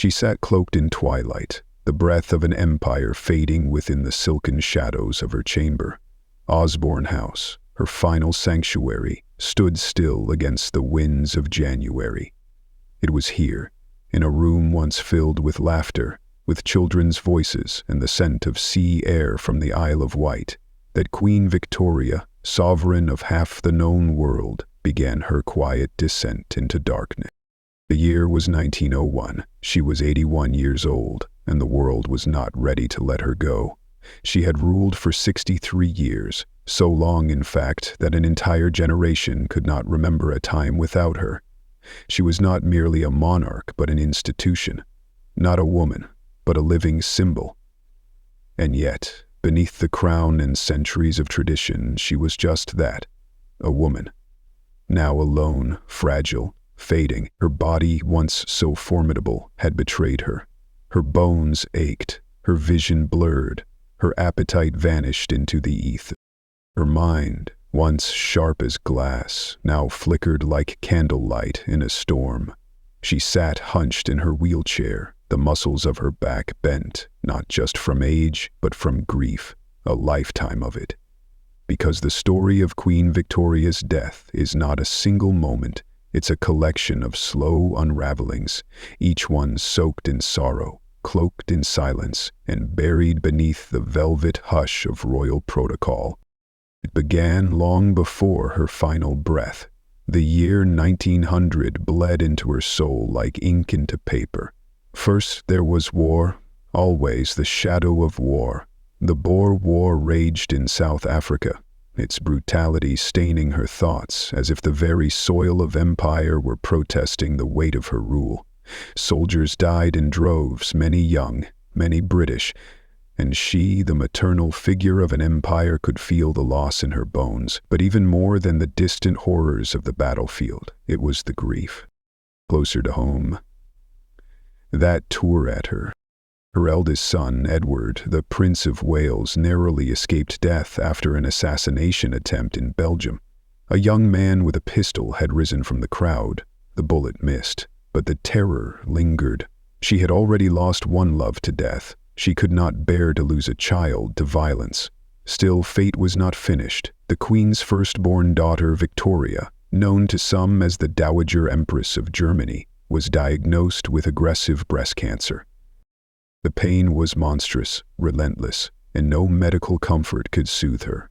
She sat cloaked in twilight, the breath of an empire fading within the silken shadows of her chamber. Osborne House, her final sanctuary, stood still against the winds of January. It was here, in a room once filled with laughter, with children's voices and the scent of sea air from the Isle of Wight, that Queen Victoria, sovereign of half the known world, began her quiet descent into darkness. The year was 1901. She was 81 years old, and the world was not ready to let her go. She had ruled for 63 years, so long in fact that an entire generation could not remember a time without her. She was not merely a monarch but an institution, not a woman, but a living symbol. And yet, beneath the crown and centuries of tradition, she was just that, a woman. Now alone, fragile, fading, her body, once so formidable, had betrayed her. Her bones ached, her vision blurred, her appetite vanished into the ether. Her mind, once sharp as glass, now flickered like candlelight in a storm. She sat hunched in her wheelchair, the muscles of her back bent, not just from age, but from grief, a lifetime of it. Because the story of Queen Victoria's death is not a single moment, it's a collection of slow unravelings, each one soaked in sorrow, cloaked in silence, and buried beneath the velvet hush of royal protocol. It began long before her final breath. The year 1900 bled into her soul like ink into paper. First there was war, always the shadow of war. The Boer War raged in South Africa, its brutality staining her thoughts as if the very soil of empire were protesting the weight of her rule. Soldiers died in droves, many young, many British, and she, the maternal figure of an empire, could feel the loss in her bones. But even more than the distant horrors of the battlefield, it was the grief. Closer to home, that tore at her. Her eldest son, Edward, the Prince of Wales, narrowly escaped death after an assassination attempt in Belgium. A young man with a pistol had risen from the crowd. The bullet missed, but the terror lingered. She had already lost one love to death. She could not bear to lose a child to violence. Still, fate was not finished. The Queen's firstborn daughter, Victoria, known to some as the Dowager Empress of Germany, was diagnosed with aggressive breast cancer. The pain was monstrous, relentless, and no medical comfort could soothe her.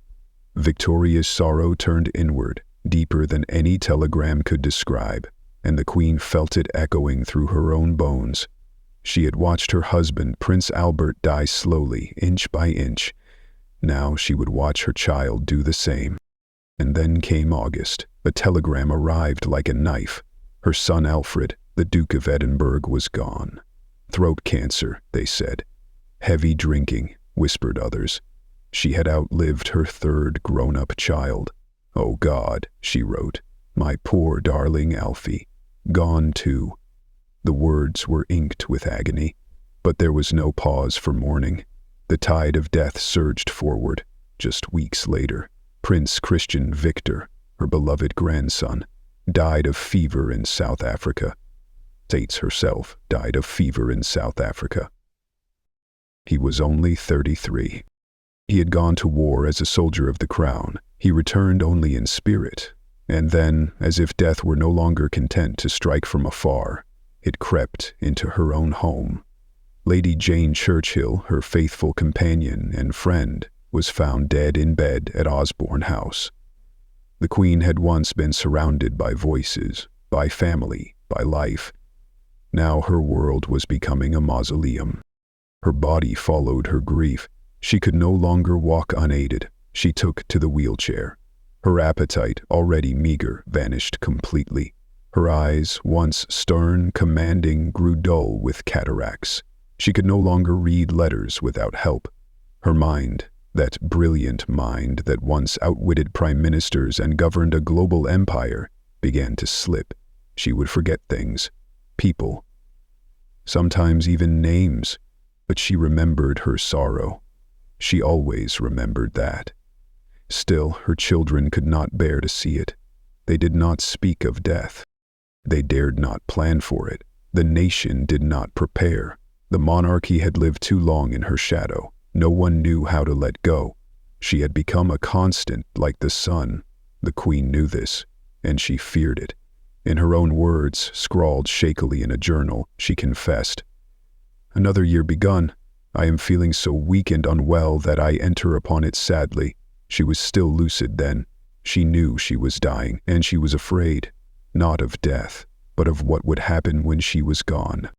Victoria's sorrow turned inward, deeper than any telegram could describe, and the Queen felt it echoing through her own bones. She had watched her husband, Prince Albert, die slowly, inch by inch. Now she would watch her child do the same. And then came August. A telegram arrived like a knife. Her son Alfred, the Duke of Edinburgh, was gone. Throat cancer, they said. Heavy drinking, whispered others. She had outlived her third grown-up child. Oh God, she wrote, my poor darling Alfie, gone too. The words were inked with agony, but there was no pause for mourning. The tide of death surged forward. Just weeks later, Prince Christian Victor, her beloved grandson, died of fever in South Africa. States herself died of fever in South Africa. He was only 33. He had gone to war as a soldier of the crown. He returned only in spirit, and then, as if death were no longer content to strike from afar, it crept into her own home. Lady Jane Churchill, her faithful companion and friend, was found dead in bed at Osborne House. The Queen had once been surrounded by voices, by family, by life. Now her world was becoming a mausoleum. Her body followed her grief. She could no longer walk unaided. She took to the wheelchair. Her appetite, already meager, vanished completely. Her eyes, once stern, commanding, grew dull with cataracts. She could no longer read letters without help. Her mind, that brilliant mind that once outwitted prime ministers and governed a global empire, began to slip. She would forget things, people, sometimes even names, but she remembered her sorrow. She always remembered that. Still, her children could not bear to see it. They did not speak of death. They dared not plan for it. The nation did not prepare. The monarchy had lived too long in her shadow. No one knew how to let go. She had become a constant like the sun. The queen knew this, and she feared it. In her own words, scrawled shakily in a journal, she confessed, "Another year begun. I am feeling so weak and unwell that I enter upon it sadly." She was still lucid then. She knew she was dying, and she was afraid, not of death, but of what would happen when she was gone.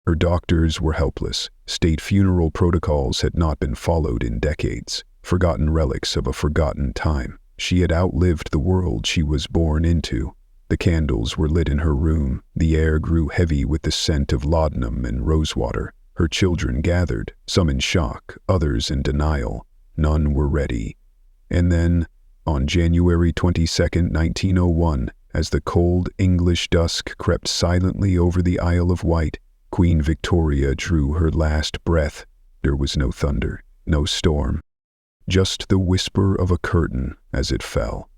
Her doctors were helpless. State funeral protocols had not been followed in decades, forgotten relics of a forgotten time. She had outlived the world she was born into. The candles were lit in her room. The air grew heavy with the scent of laudanum and rosewater. Her children gathered, some in shock, others in denial. None were ready. And then, on January 22, 1901, as the cold English dusk crept silently over the Isle of Wight, Queen Victoria drew her last breath. There was no thunder, no storm, just the whisper of a curtain as it fell.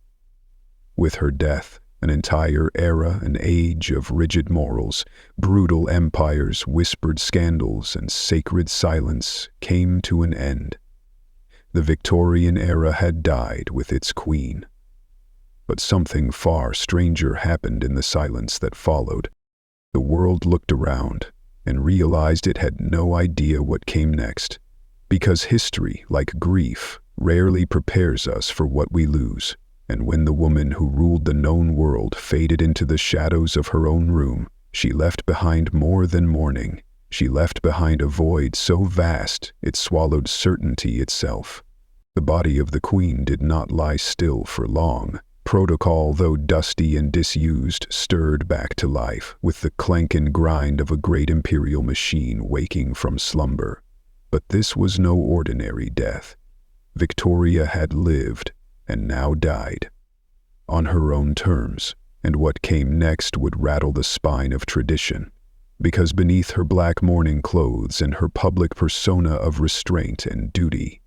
With her death, an entire era, an age of rigid morals, brutal empires, whispered scandals, and sacred silence came to an end. The Victorian era had died with its queen. But something far stranger happened in the silence that followed. The world looked around and realized it had no idea what came next, because history, like grief, rarely prepares us for what we lose. And when the woman who ruled the known world faded into the shadows of her own room, she left behind more than mourning. She left behind a void so vast it swallowed certainty itself. The body of the queen did not lie still for long. Protocol, though dusty and disused, stirred back to life with the clank and grind of a great imperial machine waking from slumber. But this was no ordinary death. Victoria had lived, and now died, on her own terms, and what came next would rattle the spine of tradition, because beneath her black mourning clothes and her public persona of restraint and duty,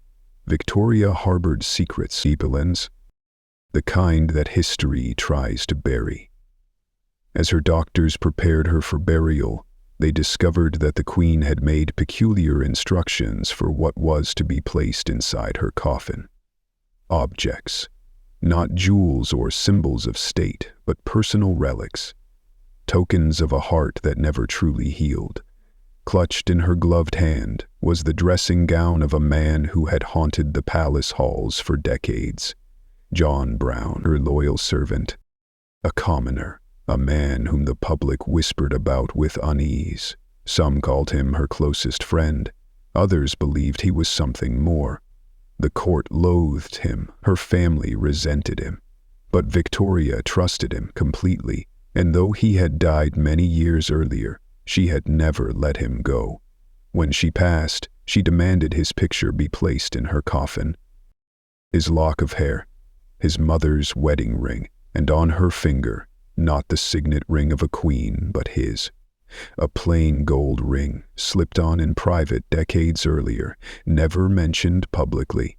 Victoria harbored secrets, the kind that history tries to bury. As her doctors prepared her for burial, they discovered that the queen had made peculiar instructions for what was to be placed inside her coffin. Objects, not jewels or symbols of state, but personal relics, tokens of a heart that never truly healed. Clutched in her gloved hand was the dressing gown of a man who had haunted the palace halls for decades. John Brown, her loyal servant, a commoner, a man whom the public whispered about with unease. Some called him her closest friend. Others believed he was something more. The court loathed him, her family resented him. But Victoria trusted him completely, and though he had died many years earlier, she had never let him go. When she passed, she demanded his picture be placed in her coffin. His lock of hair, his mother's wedding ring, and on her finger, not the signet ring of a queen, but his. A plain gold ring, slipped on in private decades earlier, never mentioned publicly.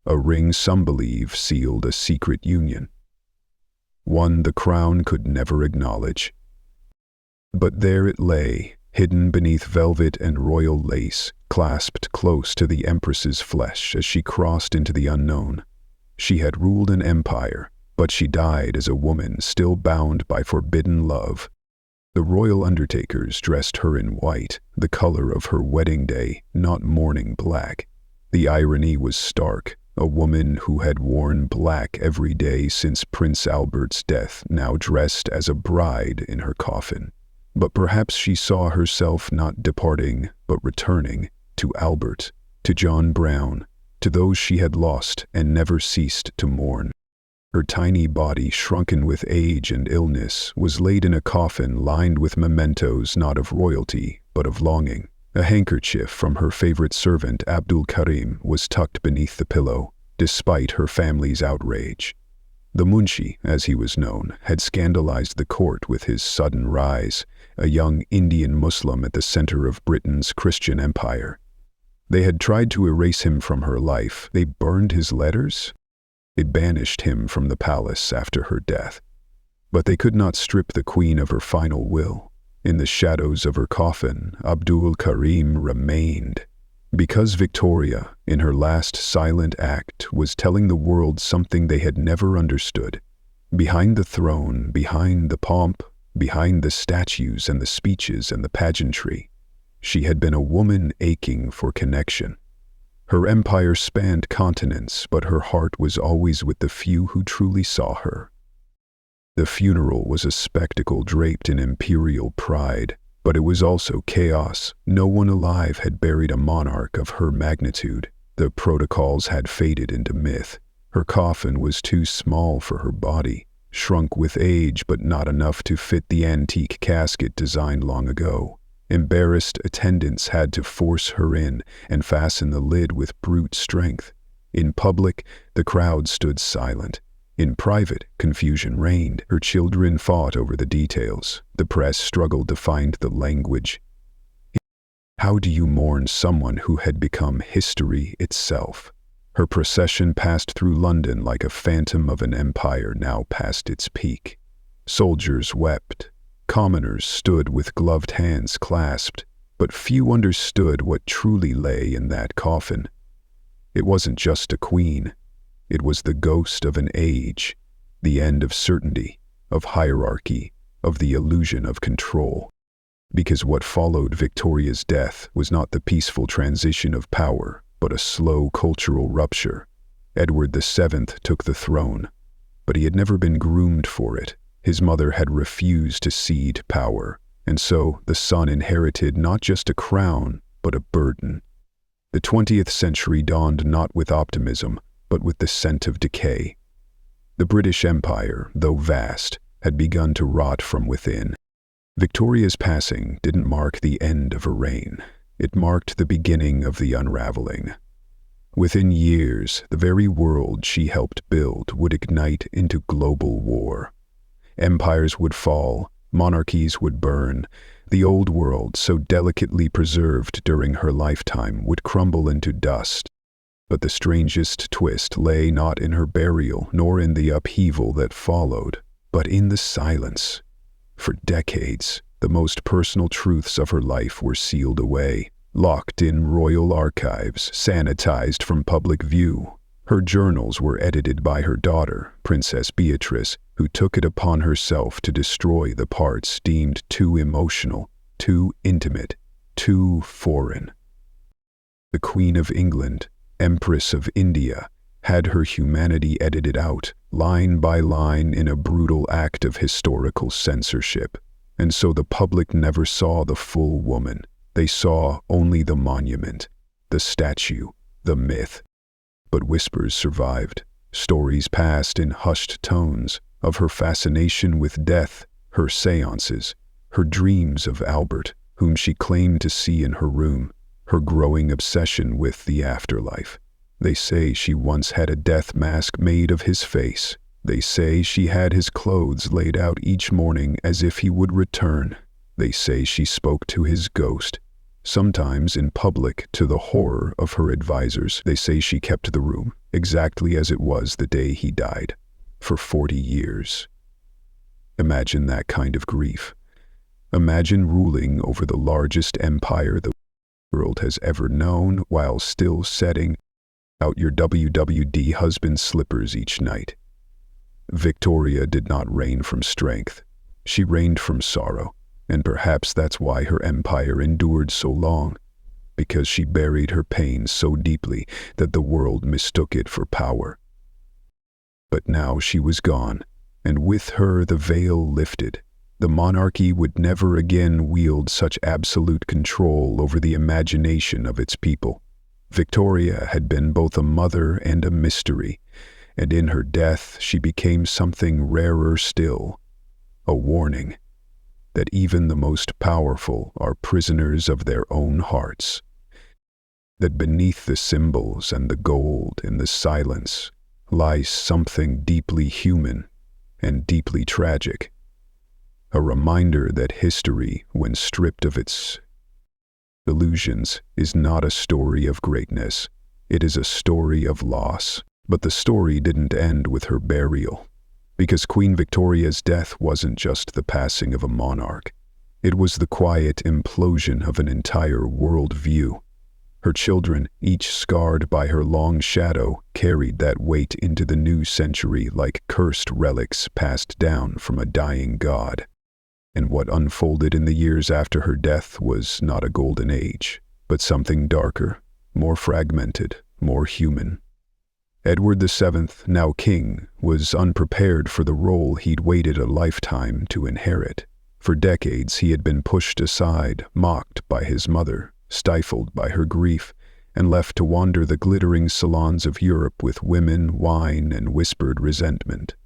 A ring some believe sealed a secret union, one the crown could never acknowledge. But there it lay, hidden beneath velvet and royal lace, clasped close to the empress's flesh as she crossed into the unknown. She had ruled an empire, but she died as a woman still bound by forbidden love. The royal undertakers dressed her in white, the color of her wedding day, not mourning black. The irony was stark. A woman who had worn black every day since Prince Albert's death now dressed as a bride in her coffin. But perhaps she saw herself not departing, but returning, to Albert, to John Brown, to those she had lost and never ceased to mourn. Her tiny body, shrunken with age and illness, was laid in a coffin lined with mementos not of royalty, but of longing. A handkerchief from her favorite servant Abdul Karim was tucked beneath the pillow, despite her family's outrage. The Munshi, as he was known, had scandalized the court with his sudden rise, a young Indian Muslim at the center of Britain's Christian empire. They had tried to erase him from her life. They burned his letters. They banished him from the palace after her death. But they could not strip the queen of her final will. In the shadows of her coffin, Abdul Karim remained. Because Victoria, in her last silent act, was telling the world something they had never understood. Behind the throne, behind the pomp, behind the statues and the speeches and the pageantry, she had been a woman aching for connection. Her empire spanned continents, but her heart was always with the few who truly saw her. The funeral was a spectacle draped in imperial pride, but it was also chaos. No one alive had buried a monarch of her magnitude. The protocols had faded into myth. Her coffin was too small for her body, shrunk with age but not enough to fit the antique casket designed long ago. Embarrassed attendants had to force her in and fasten the lid with brute strength. In public, the crowd stood silent. In private, confusion reigned. Her children fought over the details. The press struggled to find the language. How do you mourn someone who had become history itself? Her procession passed through London like a phantom of an empire now past its peak. Soldiers wept. Commoners stood with gloved hands clasped, but few understood what truly lay in that coffin. It wasn't just a queen. It was the ghost of an age, the end of certainty, of hierarchy, of the illusion of control. Because what followed Victoria's death was not the peaceful transition of power, but a slow cultural rupture. Edward VII took the throne, but he had never been groomed for it. His mother had refused to cede power, and so the son inherited not just a crown, but a burden. The 20th century dawned not with optimism, but with the scent of decay. The British Empire, though vast, had begun to rot from within. Victoria's passing didn't mark the end of her reign. It marked the beginning of the unraveling. Within years, the very world she helped build would ignite into global war. Empires would fall, monarchies would burn. The old world, so delicately preserved during her lifetime, would crumble into dust. But the strangest twist lay not in her burial, nor in the upheaval that followed, but in the silence. For decades, the most personal truths of her life were sealed away, locked in royal archives, sanitized from public view. Her journals were edited by her daughter, Princess Beatrice, who took it upon herself to destroy the parts deemed too emotional, too intimate, too foreign. The Queen of England, Empress of India, had her humanity edited out, line by line, in a brutal act of historical censorship. And so the public never saw the full woman. They saw only the monument, the statue, the myth. But whispers survived. Stories passed in hushed tones of her fascination with death, her seances, her dreams of Albert, whom she claimed to see in her room, her growing obsession with the afterlife. They say she once had a death mask made of his face. They say she had his clothes laid out each morning as if he would return. They say she spoke to his ghost, sometimes in public, to the horror of her advisors. They say she kept the room exactly as it was the day he died, for 40 years. Imagine that kind of grief. Imagine ruling over the largest empire the world has ever known while still setting out your WWD husband's slippers each night. Victoria did not reign from strength. She reigned from sorrow, and perhaps that's why her empire endured so long, because she buried her pain so deeply that the world mistook it for power. But now she was gone, and with her the veil lifted. The monarchy would never again wield such absolute control over the imagination of its people. Victoria had been both a mother and a mystery, and in her death she became something rarer still, a warning that even the most powerful are prisoners of their own hearts, that beneath the symbols and the gold in the silence lies something deeply human and deeply tragic, a reminder that history, when stripped of its illusions, is not a story of greatness. It is a story of loss. But the story didn't end with her burial, because Queen Victoria's death wasn't just the passing of a monarch. It was the quiet implosion of an entire worldview. Her children, each scarred by her long shadow, carried that weight into the new century like cursed relics passed down from a dying god. And what unfolded in the years after her death was not a golden age, but something darker, more fragmented, more human. Edward VII, now king, was unprepared for the role he'd waited a lifetime to inherit. For decades he had been pushed aside, mocked by his mother, stifled by her grief, and left to wander the glittering salons of Europe with women, wine, and whispered resentment.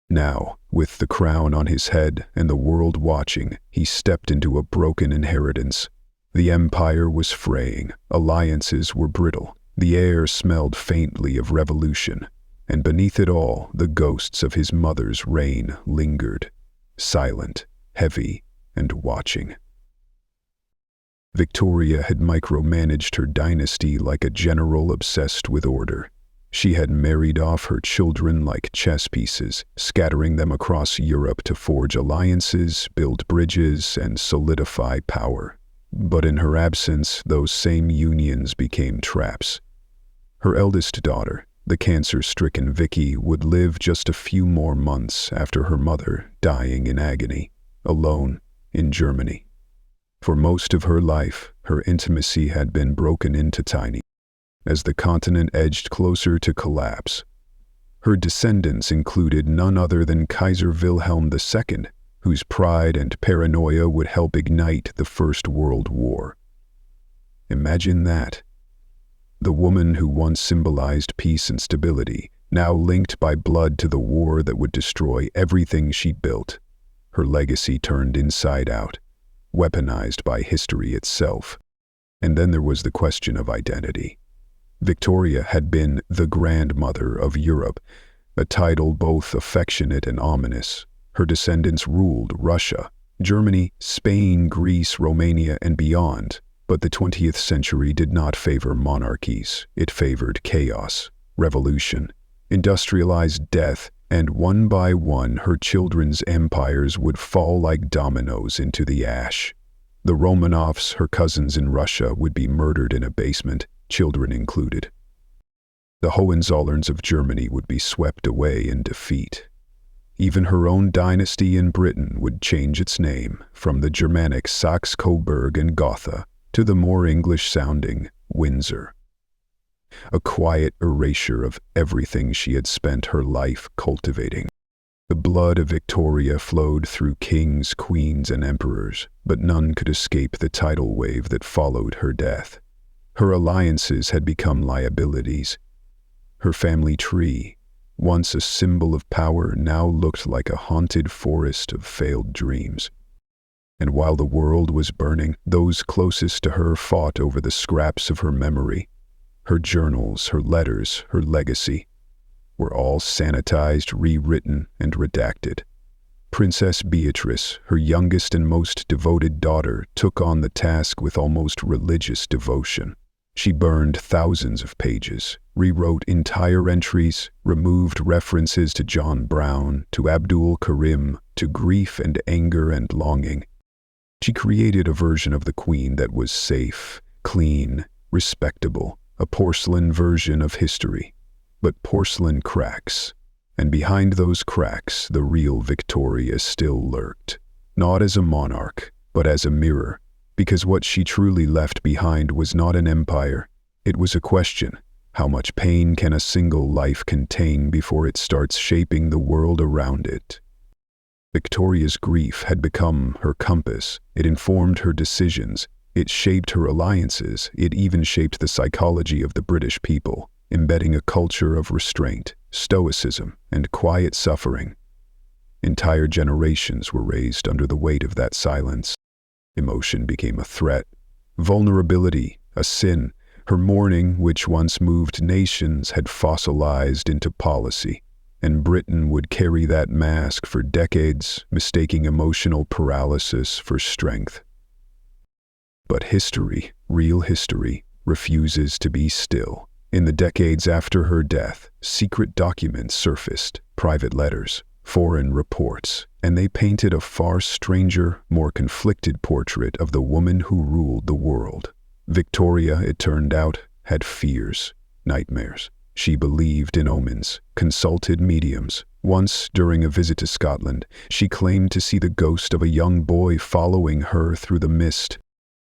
Now, with the crown on his head and the world watching, he stepped into a broken inheritance. The empire was fraying, alliances were brittle, the air smelled faintly of revolution, and beneath it all, the ghosts of his mother's reign lingered, silent, heavy, and watching. Victoria had micromanaged her dynasty like a general obsessed with order. She had married off her children like chess pieces, scattering them across Europe to forge alliances, build bridges, and solidify power. But in her absence, those same unions became traps. Her eldest daughter, the cancer-stricken Vicky, would live just a few more months after her mother, dying in agony, alone in Germany. For most of her life, her intimacy had been broken into tiny. As the continent edged closer to collapse, her descendants included none other than Kaiser Wilhelm II, whose pride and paranoia would help ignite the First World War. Imagine that. The woman who once symbolized peace and stability, now linked by blood to the war that would destroy everything she built. Her legacy turned inside out, weaponized by history itself. And then there was the question of identity. Victoria had been the grandmother of Europe, a title both affectionate and ominous. Her descendants ruled Russia, Germany, Spain, Greece, Romania, and beyond. But the 20th century did not favor monarchies. It favored chaos, revolution, industrialized death, and one by one her children's empires would fall like dominoes into the ash. The Romanovs, her cousins in Russia, would be murdered in a basement, children included. The Hohenzollerns of Germany would be swept away in defeat. Even her own dynasty in Britain would change its name from the Germanic Saxe-Coburg and Gotha to the more English-sounding Windsor. A quiet erasure of everything she had spent her life cultivating. The blood of Victoria flowed through kings, queens, and emperors, but none could escape the tidal wave that followed her death. Her alliances had become liabilities. Her family tree, once a symbol of power, now looked like a haunted forest of failed dreams. And while the world was burning, those closest to her fought over the scraps of her memory. Her journals, her letters, her legacy were all sanitized, rewritten, and redacted. Princess Beatrice, her youngest and most devoted daughter, took on the task with almost religious devotion. She burned thousands of pages, rewrote entire entries, removed references to John Brown, to Abdul Karim, to grief and anger and longing. She created a version of the Queen that was safe, clean, respectable, a porcelain version of history. But porcelain cracks, and behind those cracks the real Victoria still lurked, not as a monarch, but as a mirror, because what she truly left behind was not an empire. It was a question: how much pain can a single life contain before it starts shaping the world around it? Victoria's grief had become her compass. It informed her decisions, it shaped her alliances, it even shaped the psychology of the British people, embedding a culture of restraint, stoicism, and quiet suffering. Entire generations were raised under the weight of that silence. Emotion became a threat, vulnerability a sin. Her mourning, which once moved nations, had fossilized into policy, and Britain would carry that mask for decades, mistaking emotional paralysis for strength. But history, real history, refuses to be still. In the decades after her death, secret documents surfaced, private letters, foreign reports, and they painted a far stranger, more conflicted portrait of the woman who ruled the world. Victoria, it turned out, had fears, nightmares. She believed in omens, consulted mediums. Once, during a visit to Scotland, she claimed to see the ghost of a young boy following her through the mist.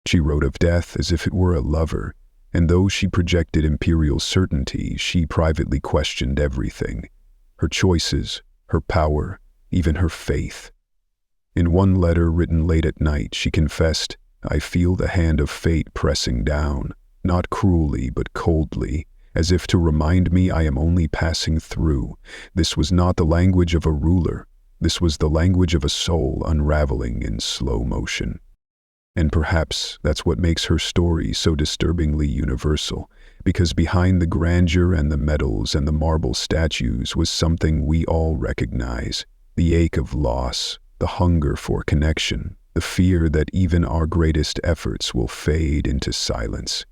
She wrote of death as if it were a lover, and though she projected imperial certainty, she privately questioned everything: her choices, her power, even her faith. In one letter written late at night, she confessed, "I feel the hand of fate pressing down, not cruelly but coldly, as if to remind me I am only passing through." This was not the language of a ruler. This was the language of a soul unraveling in slow motion. And perhaps that's what makes her story so disturbingly universal, because behind the grandeur and the medals and the marble statues was something we all recognize: the ache of loss, the hunger for connection, the fear that even our greatest efforts will fade into silence.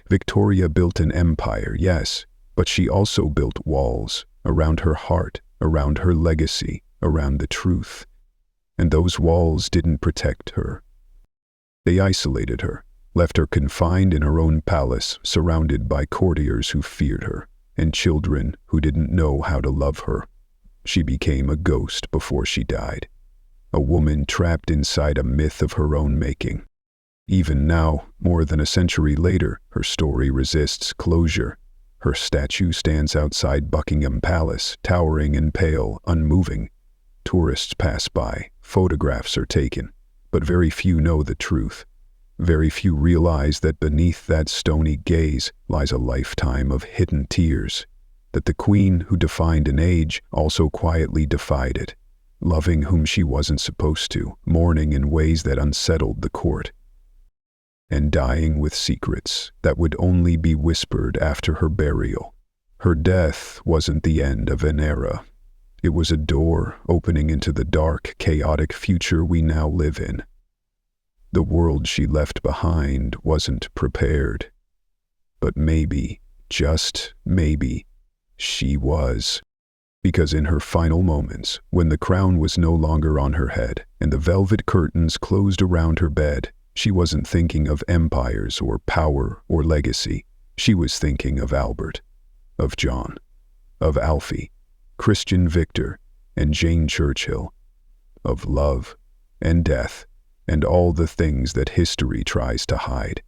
Victoria built an empire, yes, but she also built walls around her heart, around her legacy, around the truth. And those walls didn't protect her. They isolated her, left her confined in her own palace, surrounded by courtiers who feared her, and children who didn't know how to love her. She became a ghost before she died, a woman trapped inside a myth of her own making. Even now, more than a century later, her story resists closure. Her statue stands outside Buckingham Palace, towering and pale, unmoving. Tourists pass by, photographs are taken, but very few know the truth. Very few realize that beneath that stony gaze lies a lifetime of hidden tears, that the queen who defined an age also quietly defied it, loving whom she wasn't supposed to, mourning in ways that unsettled the court, and dying with secrets that would only be whispered after her burial. Her death wasn't the end of an era. It was a door opening into the dark, chaotic future we now live in. The world she left behind wasn't prepared. But maybe, just maybe, she was. Because in her final moments, when the crown was no longer on her head and the velvet curtains closed around her bed, she wasn't thinking of empires or power or legacy. She was thinking of Albert, of John, of Alfie, Christian Victor, and Jane Churchill, of love and death and all the things that history tries to hide.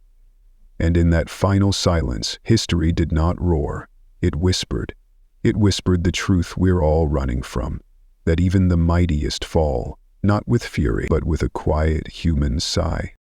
And in that final silence, history did not roar. It whispered. It whispered the truth we're all running from, that even the mightiest fall, not with fury, but with a quiet human sigh.